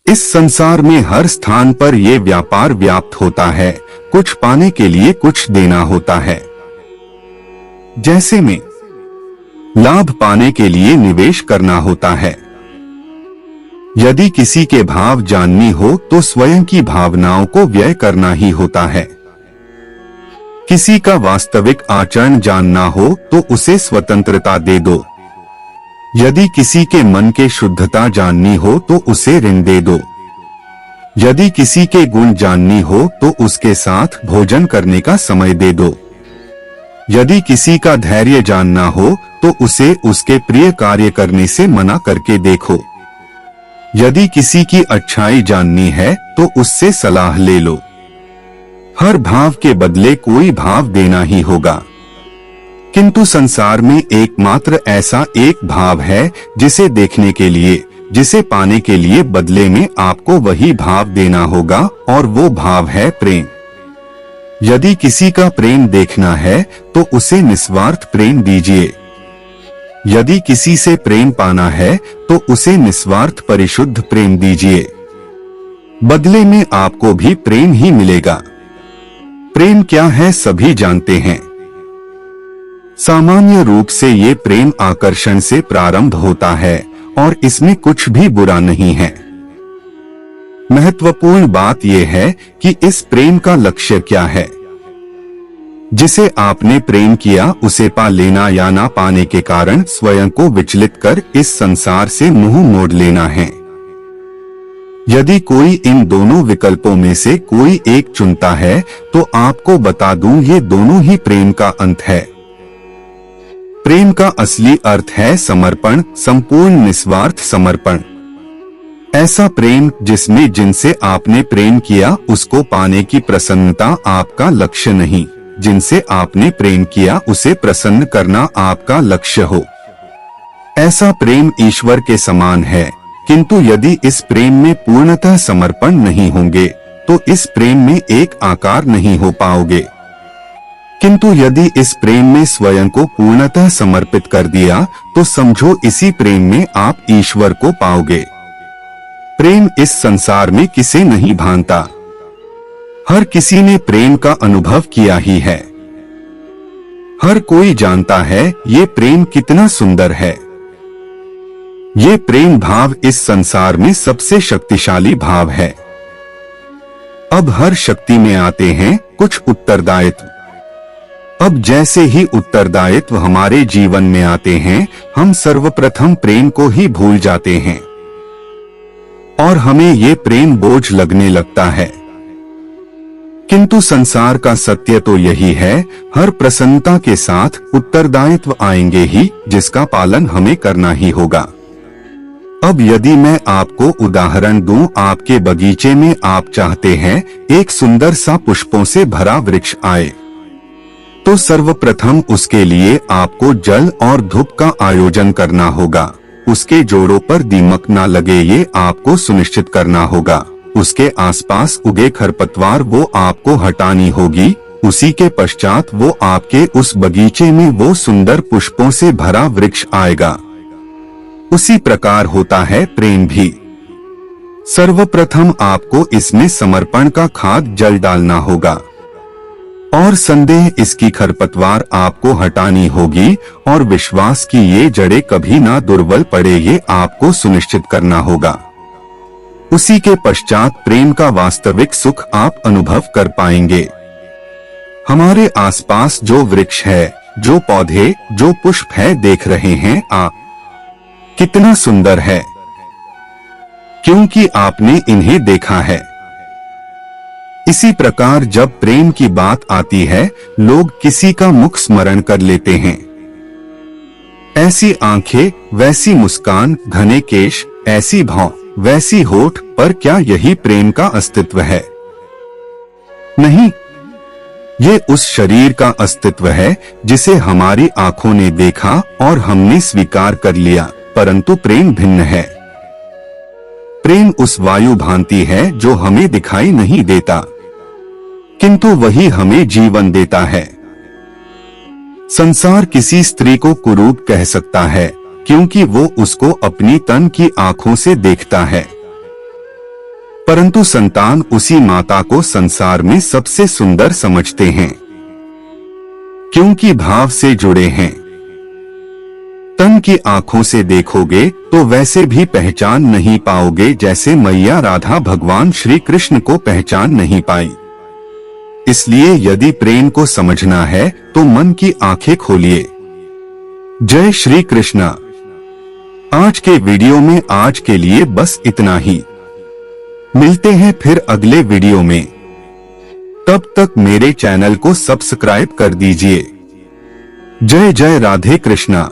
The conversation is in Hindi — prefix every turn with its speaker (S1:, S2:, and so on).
S1: इस संसार में हर स्थान पर ये व्यापार व्याप्त होता है। कुछ पाने के लिए कुछ देना होता है। जैसे में लाभ पाने के लिए निवेश करना होता है। यदि किसी के भाव जाननी हो तो स्वयं की भावनाओं को व्यय करना ही होता है। किसी का वास्तविक आचरण जानना हो तो उसे स्वतंत्रता दे दो। यदि किसी के मन के शुद्धता जाननी हो तो उसे ऋण दे दो। यदि किसी के गुण जाननी हो तो उसके साथ भोजन करने का समय दे दो। यदि किसी का धैर्य जानना हो तो उसे उसके प्रिय कार्य करने से मना करके देखो। यदि किसी की अच्छाई जाननी है तो उससे सलाह ले लो। हर भाव के बदले कोई भाव देना ही होगा। किंतु संसार में एकमात्र ऐसा एक भाव है जिसे देखने के लिए, जिसे पाने के लिए बदले में आपको वही भाव देना होगा, और वो भाव है प्रेम। यदि किसी का प्रेम देखना है तो उसे निस्वार्थ प्रेम दीजिए। यदि किसी से प्रेम पाना है तो उसे निस्वार्थ परिशुद्ध प्रेम दीजिए। बदले में आपको भी प्रेम ही मिलेगा। प्रेम क्या है सभी जानते हैं। सामान्य रूप से ये प्रेम आकर्षण से प्रारंभ होता है और इसमें कुछ भी बुरा नहीं है। महत्वपूर्ण बात यह है कि इस प्रेम का लक्ष्य क्या है। जिसे आपने प्रेम किया उसे पा लेना या ना पाने के कारण स्वयं को विचलित कर इस संसार से मुंह मोड़ लेना है। यदि कोई इन दोनों विकल्पों में से कोई एक चुनता है तो आपको बता दूं, ये दोनों ही प्रेम का अंत है। प्रेम का असली अर्थ है समर्पण, संपूर्ण निस्वार्थ समर्पण। ऐसा प्रेम जिसमें जिनसे आपने प्रेम किया उसको पाने की प्रसन्नता आपका लक्ष्य नहीं, जिनसे आपने प्रेम किया उसे प्रसन्न करना आपका लक्ष्य हो। ऐसा प्रेम ईश्वर के समान है। किंतु यदि इस प्रेम में पूर्णतः समर्पण नहीं होंगे तो इस प्रेम में एक आकार नहीं हो पाओगे। किंतु यदि इस प्रेम में स्वयं को पूर्णतः समर्पित कर दिया तो समझो इसी प्रेम में आप ईश्वर को पाओगे। प्रेम इस संसार में किसे नहीं भानता। हर किसी ने प्रेम का अनुभव किया ही है। हर कोई जानता है ये प्रेम कितना सुंदर है। ये प्रेम भाव इस संसार में सबसे शक्तिशाली भाव है। अब हर शक्ति में आते हैं कुछ उत्तरदायित्व। अब जैसे ही उत्तरदायित्व हमारे जीवन में आते हैं हम सर्वप्रथम प्रेम को ही भूल जाते हैं और हमें ये प्रेम बोझ लगने लगता है। किंतु संसार का सत्य तो यही है, हर प्रसन्नता के साथ उत्तरदायित्व आएंगे ही जिसका पालन हमें करना ही होगा। अब यदि मैं आपको उदाहरण दूं, आपके बगीचे में आप चाहते हैं एक सुंदर सा पुष्पों से भरा वृक्ष आए तो सर्वप्रथम उसके लिए आपको जल और धूप का आयोजन करना होगा। उसके जोड़ों पर दीमक ना लगे ये आपको सुनिश्चित करना होगा। उसके आसपास उगे खरपतवार वो आपको हटानी होगी। उसी के पश्चात वो आपके उस बगीचे में वो सुंदर पुष्पों से भरा वृक्ष आएगा। उसी प्रकार होता है प्रेम भी। सर्वप्रथम आपको इसमें समर्पण का खाद जल डालना होगा और संदेह इसकी खरपतवार आपको हटानी होगी और विश्वास की ये जड़ें कभी ना दुर्बल पड़े ये आपको सुनिश्चित करना होगा। उसी के पश्चात प्रेम का वास्तविक सुख आप अनुभव कर पाएंगे। हमारे आसपास जो वृक्ष है, जो पौधे, जो पुष्प है देख रहे हैं आप, कितना सुंदर है, क्योंकि आपने इन्हें देखा है। इसी प्रकार जब प्रेम की बात आती है लोग किसी का मुख स्मरण कर लेते हैं। ऐसी आंखें, वैसी मुस्कान, घने केश, ऐसी भौं, वैसी होठ, पर क्या यही प्रेम का अस्तित्व है? नहीं, ये उस शरीर का अस्तित्व है जिसे हमारी आंखों ने देखा और हमने स्वीकार कर लिया, परंतु प्रेम भिन्न है। प्रेम उस वायु भांति है जो हमें दिखाई नहीं देता किंतु वही हमें जीवन देता है। संसार किसी स्त्री को कुरूप कह सकता है क्योंकि वो उसको अपनी तन की आंखों से देखता है। परंतु संतान उसी माता को संसार में सबसे सुंदर समझते हैं, क्योंकि भाव से जुड़े हैं। तन की आंखों से देखोगे तो वैसे भी पहचान नहीं पाओगे जैसे मैया राधा भगवान श्री कृष्ण को पहचान नहीं पाई। इसलिए यदि प्रेम को समझना है तो मन की आंखें खोलिए। जय श्री कृष्णा। आज के वीडियो में आज के लिए बस इतना ही। मिलते हैं फिर अगले वीडियो में। तब तक मेरे चैनल को सब्सक्राइब कर दीजिए। जय जय राधे कृष्णा।